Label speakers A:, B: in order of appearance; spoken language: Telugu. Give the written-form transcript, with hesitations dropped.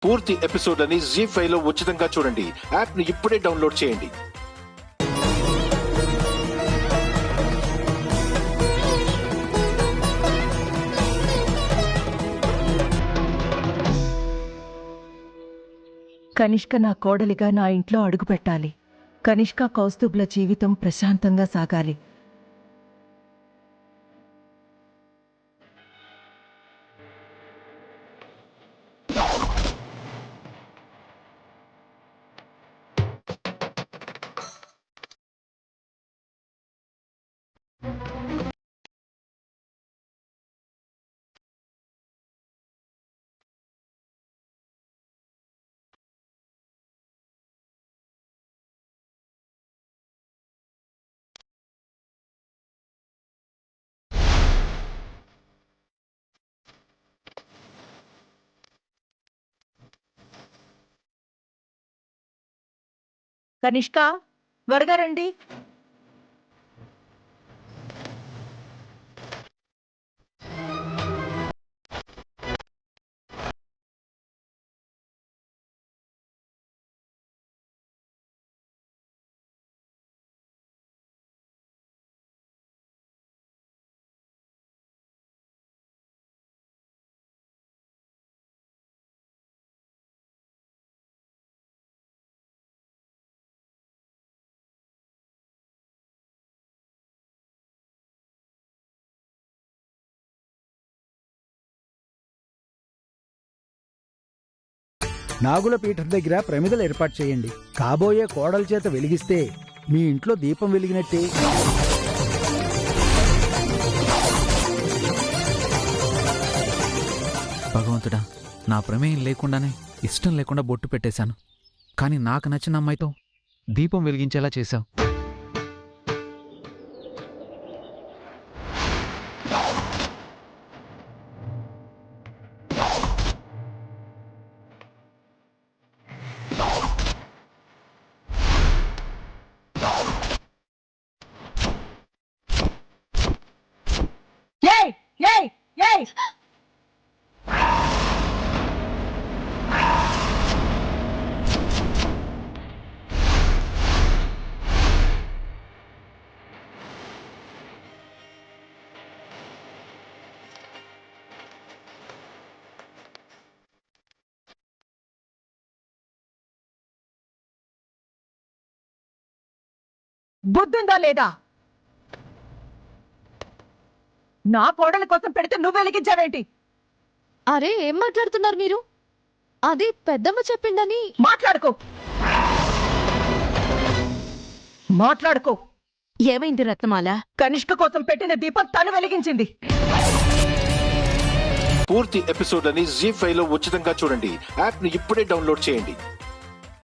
A: పూర్తి ఎపిసోడ్లని జీ5 లో ఉచితంగా చూడండి. యాప్ ని ఇప్పుడే డౌన్లోడ్ చేయండి.
B: కనిష్క నా కోడలిగా నా ఇంట్లో అడుగు పెట్టాలి. కనిష్క కౌస్తుభ్ల జీవితం ప్రశాంతంగా సాగాలి. కనిష్క, త్వరగా రండి.
C: నాగుల పీఠం దగ్గర ప్రమిదలు ఏర్పాటు చేయండి. కాబోయే కోడల చేత వెలిగిస్తే మీ ఇంట్లో దీపం వెలిగినట్టే.
D: భగవంతుడా, నా ప్రమేయం లేకుండానే ఇష్టం లేకుండా బొట్టు పెట్టేశాను. కానీ నాకు నచ్చిన అమ్మాయితో దీపం వెలిగించేలా చేశావు.
B: ఏయ్ ఏయ్ ఏయ్ బుద్ధుందా లేదా? నా కోడలి కోసం పెడితే నువ్వు వెలిగించావేంటి?
E: అరే, ఏం మాట్లాడుతున్నారు మీరు? అది పెద్దమ్మ చెప్పిందని.
B: మాట్లాడుకో.
E: ఏమైంది రత్నమాల?
B: కనిష్క కోసం పెట్టిన దీపం తను వెలిగించింది.
A: పూర్తి ఎపిసోడ్లని జీ5 లో ఉచితంగా చూడండి. యాప్ ని ఇప్పుడే డౌన్లోడ్ చేయండి.